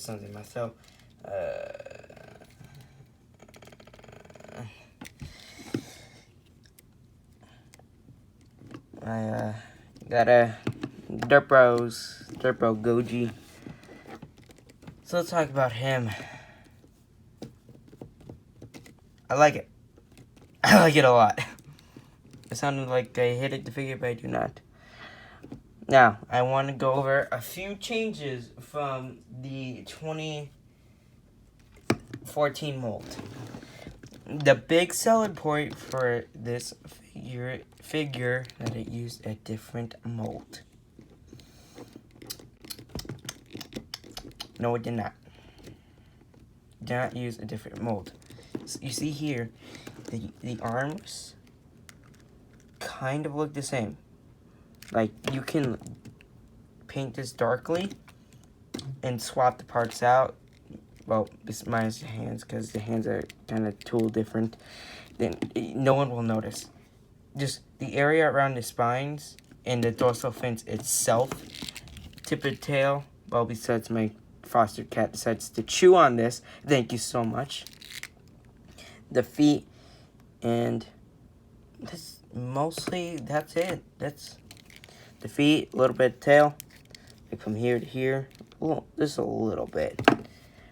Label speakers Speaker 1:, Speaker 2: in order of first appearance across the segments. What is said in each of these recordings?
Speaker 1: something myself. I got a Derpo Goji. So let's talk about him. I like it. I like it a lot. It sounded like I hated the figure, but I do not. Now, I want to go over a few changes from the 2014 mold. The big selling point for this figure that it used a different mold. No, it did not. It did not use a different mold. So you see here, the arms kind of look the same. Like, you can paint this darkly and swap the parts out. Well, this minus the hands, because the hands are kind of tool different. Then no one will notice. Just the area around the spines and the dorsal fins itself. Tip of tail. Well, besides my foster cat decides to chew on this. Thank you so much. The feet and that's it. That's the feet, a little bit of tail. Like from here to here. Well, just a little bit.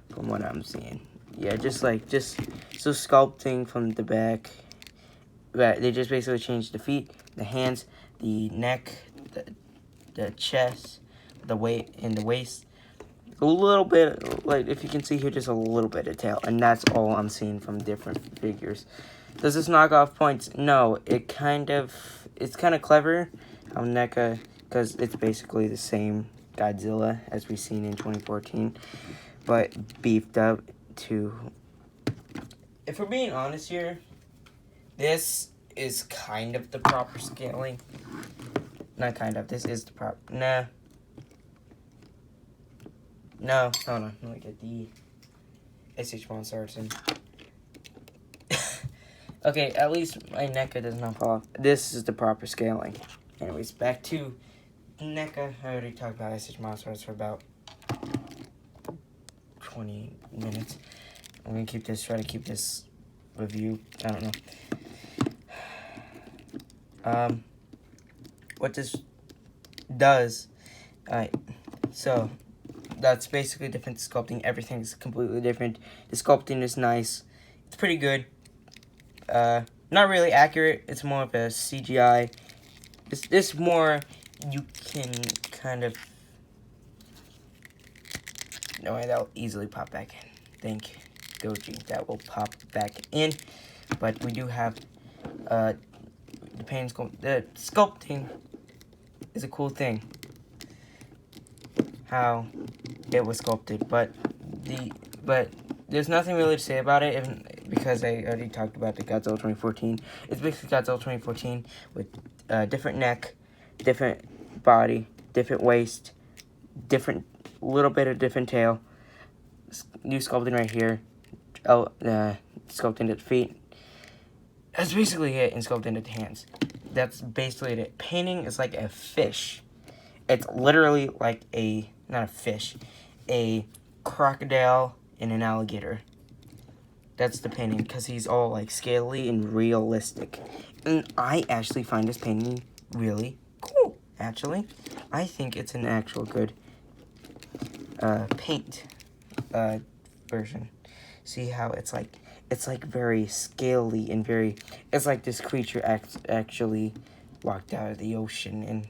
Speaker 1: From what I'm seeing. Yeah, just so sculpting from the back. But they just basically changed the feet, the hands, the neck, the chest, the weight, and the waist. A little bit, like if you can see here, just a little bit of tail. And that's all I'm seeing from different figures. Does this knock off points? No, it's kind of clever how Neca, because it's basically the same Godzilla as we've seen in 2014. But beefed up to... If we're being honest here, this is kind of the proper scaling. Not kind of, this is the proper... Nah. No, hold on. Let me get the SH Monsters in. Okay, at least my NECA does not fall off. This is the proper scaling. Anyways, back to NECA. I already talked about SH Monsters for about 20 minutes. I'm gonna try to keep this review, I don't know. What this does, alright, so that's basically different sculpting. Everything's completely different. The sculpting is nice. It's pretty good. Not really accurate. It's more of a CGI. It's more, you can kind of... No way, that'll easily pop back in. Thank you, Goji. That will pop back in. But we do have the sculpting is a cool thing. How it was sculpted, but there's nothing really to say about it, because I already talked about the Godzilla 2014. It's basically Godzilla 2014 with different neck, different body, different waist, little bit of different tail. New sculpting right here. Sculpting at the feet. That's basically it, and sculpting at the hands. That's basically it. Painting is like a fish. It's literally like not a fish, a crocodile and an alligator. That's the painting, because he's all like scaly and realistic. And I actually find this painting really cool, actually. I think it's an actual good paint version. See how it's like very scaly and very, it's like this creature actually walked out of the ocean and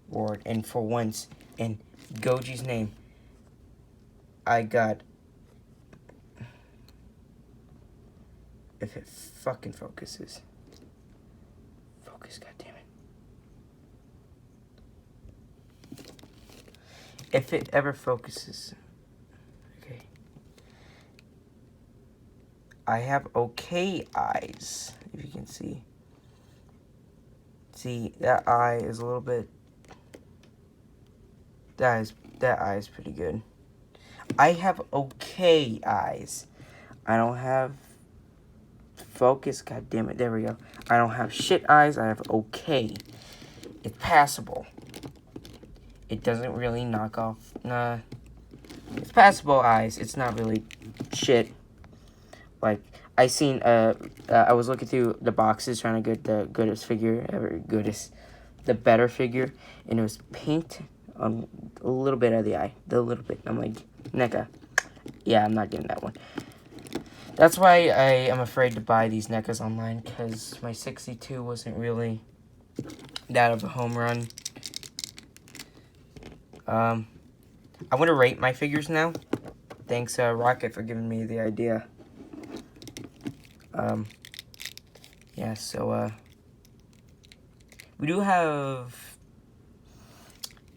Speaker 1: roared. And for once, in Goji's name, I got... If it fucking focuses. Focus, goddammit. If it ever focuses. Okay. I have okay eyes, if you can see. See, that eye is a little bit... That eye is pretty good. I have okay eyes. I don't have focus. God damn it. There we go. I don't have shit eyes. I have okay. It's passable. It doesn't really knock off. Nah. It's passable eyes. It's not really shit. Like, I seen, I was looking through the boxes trying to get the goodest figure ever, the better figure, and it was paint on a little bit of the eye, the little bit. I'm like, NECA, yeah, I'm not getting that one. That's why I am afraid to buy these NECAs online, because my 62 wasn't really that of a home run. I want to rate my figures now. Thanks, Rocket, for giving me the idea. Yeah, so, we do have,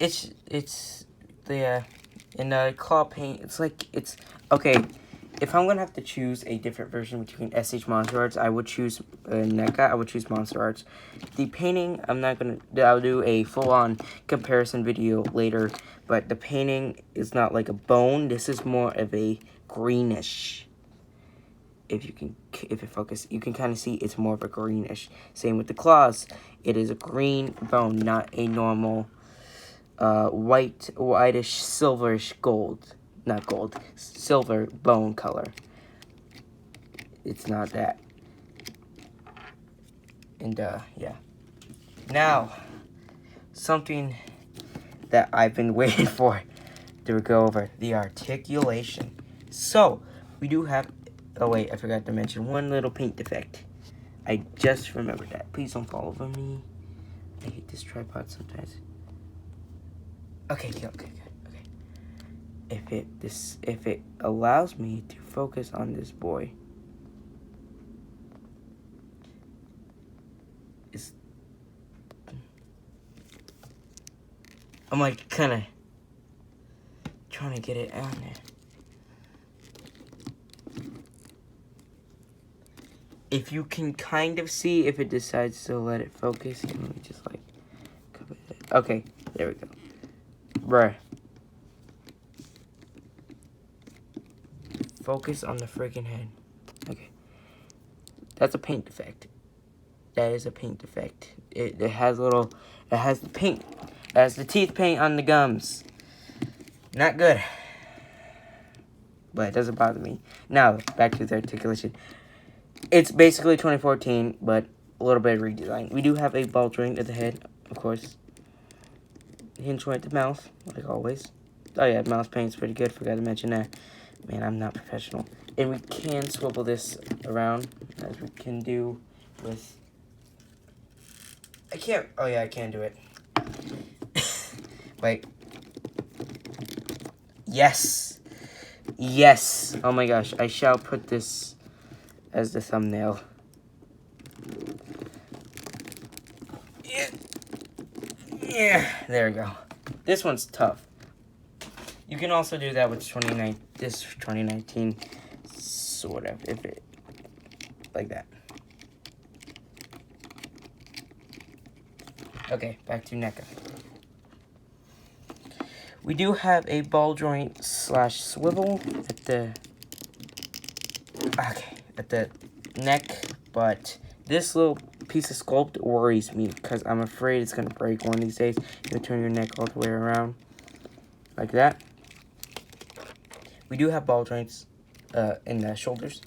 Speaker 1: it's the, in the claw paint, it's like, it's, okay, if I'm gonna have to choose a different version between SH Monster Arts, I would choose NECA, I would choose Monster Arts. The painting, I'll do a full-on comparison video later, but the painting is not like a bone, this is more of a greenish. If it focus, you can kind of see it's more of a greenish. Same with the claws. It is a green bone, not a normal whitish, silverish gold. Not gold, silver bone color. It's not that. And, yeah. Now, something that I've been waiting for to go over. The articulation. So, we do have... Oh, wait, I forgot to mention one little paint defect. I just remembered that. Please don't fall over me. I hate this tripod sometimes. Okay. If it allows me to focus on this boy, I'm like kind of trying to get it on there. If you can kind of see if it decides to let it focus, let me just like cover it. Okay, there we go. Bruh. Focus on the freaking head. Okay. That's a paint defect. That is a paint defect. It has the paint. It has the teeth paint on the gums. Not good. But it doesn't bother me. Now, back to the articulation. It's basically 2014, but a little bit of redesign. We do have a ball joint at the head, of course. Hinge joint at the mouth, like always. Oh yeah, mouse paint's pretty good, forgot to mention that. Man, I'm not professional. And we can swivel this around, as we can do with... I can't... Oh yeah, I can do it. Wait. Yes! Yes! Oh my gosh, I shall put this as the thumbnail. Yeah, there we go. This one's tough. You can also do that with 2019, sort of, if it, like that. Okay, back to NECA. We do have a ball joint / swivel at the neck, but this little piece of sculpt worries me because I'm afraid it's going to break one of these days. You turn your neck all the way around like that. We do have ball joints in the shoulders.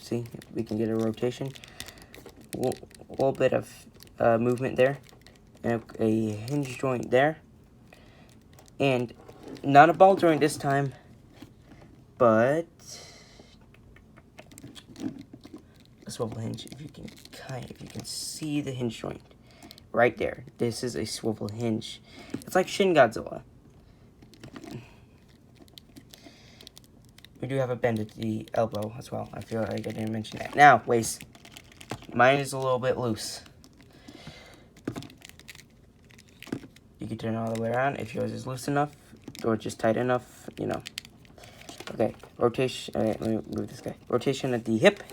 Speaker 1: See, we can get a rotation. A little bit of movement there. And a hinge joint there. And not a ball joint this time, but a swivel hinge. If you can see the hinge joint right there. This is a swivel hinge. It's like Shin Godzilla. We do have a bend at the elbow as well. I feel like I didn't mention that. Now, waist. Mine is a little bit loose. You can turn it all the way around if yours is loose enough or just tight enough, you know. Okay, rotation. Let me move this guy. Rotation at the hip.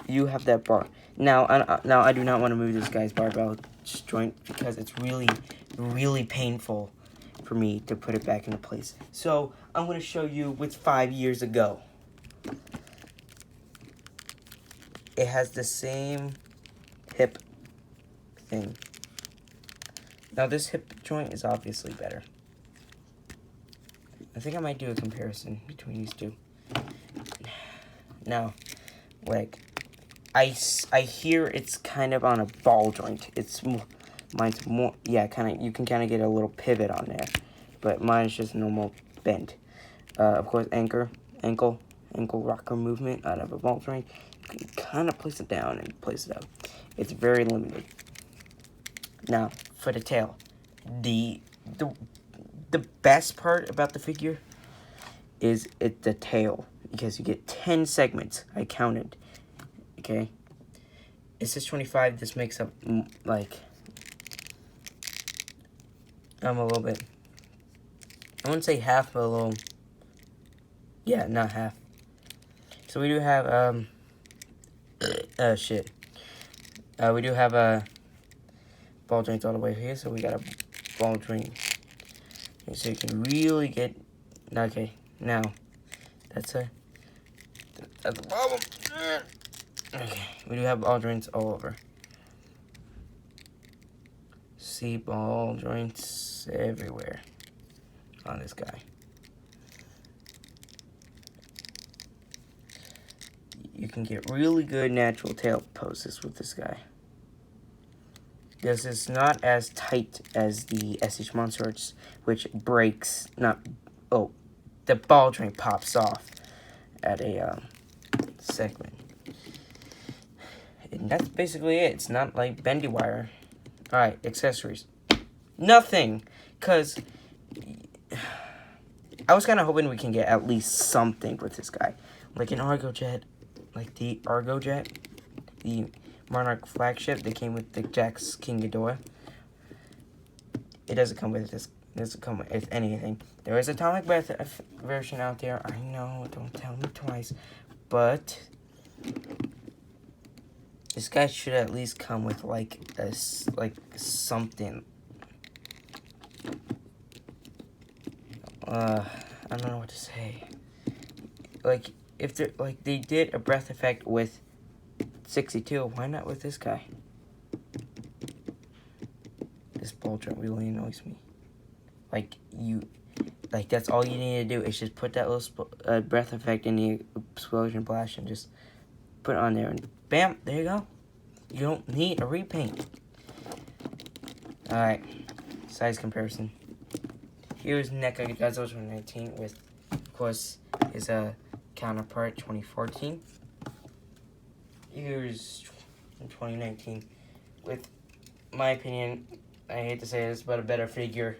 Speaker 1: You have that bar. Now I do not want to move this guy's barbell joint because it's really, really painful for me to put it back into place. So I'm going to show you with 5 years ago. It has the same hip thing. Now this hip joint is obviously better. I think I might do a comparison between these two. Now, like, I hear it's kind of on a ball joint. Mine's more, yeah, kind of, you can kind of get a little pivot on there. But mine's just normal bend. Of course, ankle rocker movement out of a ball joint. You can kind of place it down and place it up. It's very limited. Now, for the tail. The best part about the figure is the tail, because you get 10 segments. I counted. Okay, it says 25. This makes up like a little bit. I wouldn't say half, but a little. Yeah, not half. So we do have we do have ball joints all the way here. So we got a ball joint. So you can really get. Okay, now that's the problem. Okay, we do have ball joints all over. See ball joints everywhere on this guy. You can get really good natural tail poses with this guy. This is not as tight as the SH Monster Arts, which breaks, the ball joint pops off at a segment. And that's basically it. It's not like bendy wire. Alright, accessories. Nothing. Because I was kind of hoping we can get at least something with this guy. Like an Argo Jet. Like the Argo Jet. The Monarch flagship that came with the Jax King Ghidorah. It doesn't come with this. It doesn't come with anything. There is a Atomic Breath version out there. I know, don't tell me twice. But this guy should at least come with like something. I don't know what to say. Like if they did a breath effect with 62, why not with this guy? This ball joint really annoys me. Like that's all you need to do is just put that little breath effect in the explosion blast and just put it on there and bam, there you go. You don't need a repaint. Alright, size comparison. Here's Neca Godzilla 2019 with, of course, his counterpart 2014. Here's 2019 with, my opinion, I hate to say this, but a better figure.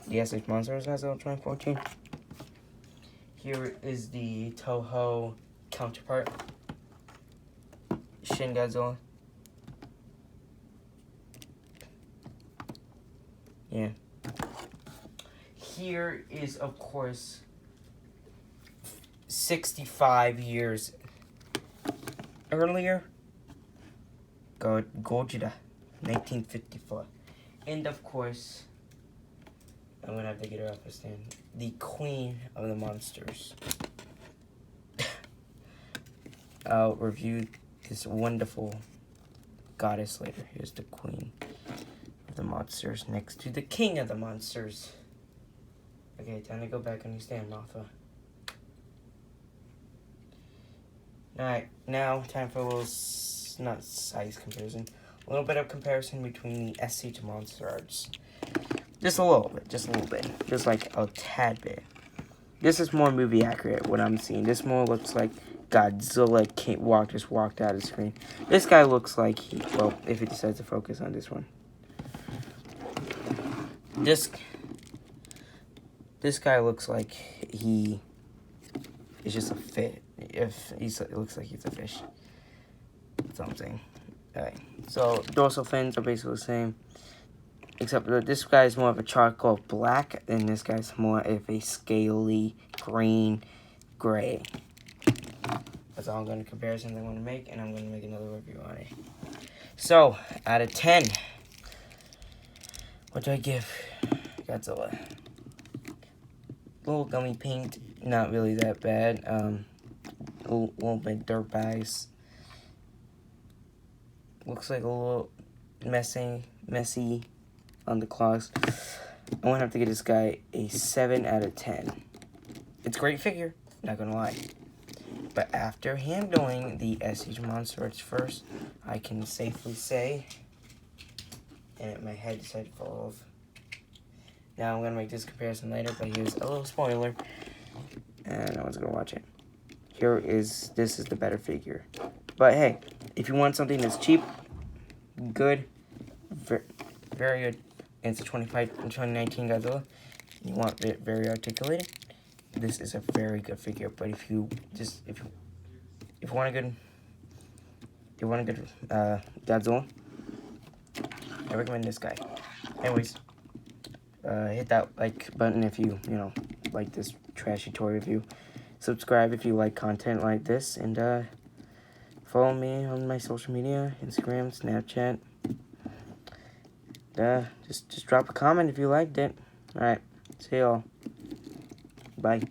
Speaker 1: The SH Monsters Godzilla 2014. Here is the Toho counterpart, Shin Godzilla. Yeah. Here is, of course, 65 years earlier, Godzilla, 1954. And, of course, I'm going to have to get her off the stand, the Queen of the Monsters. I'll review this wonderful goddess later. Here's the Queen of the Monsters next to the King of the Monsters. Okay, time to go back on your stand, Martha. Alright, now time for a little, not size comparison, a little bit of comparison between the SH Monster Arts. Just a little bit, just like a tad bit. This is more movie accurate, what I'm seeing. This more looks like Godzilla just walked out of the screen. This guy looks like well, if it decides to focus on this one. This guy looks like he is just a fit. It looks like he's a fish. That's all I'm saying. Alright, so dorsal fins are basically the same. Except that this guy is more of a charcoal black, and this guy's more of a scaly green gray. That's all comparisons I'm going to make, and I'm going to make another review on it. So, out of 10, what do I give Godzilla? Little gummy paint, not really that bad. A little bit dirt bags. Looks like a little messy on the claws. I'm gonna have to give this guy a 7 out of 10. It's a great figure, not gonna lie. But after handling the SH Monsters first, I can safely say, and my head decided to fall off. Now I'm gonna make this comparison later, but here's a little spoiler, and no one's gonna watch it. This is the better figure. But hey, if you want something that's cheap, good, very good, and it's a 2019 Godzilla, you want it very articulated, this is a very good figure. But if you want a good Godzilla, I recommend this guy. Anyways, hit that like button if you like this trashy toy review. Subscribe if you like content like this, and follow me on my social media, Instagram, Snapchat. Just drop a comment if you liked it. Alright, see y'all. Bye.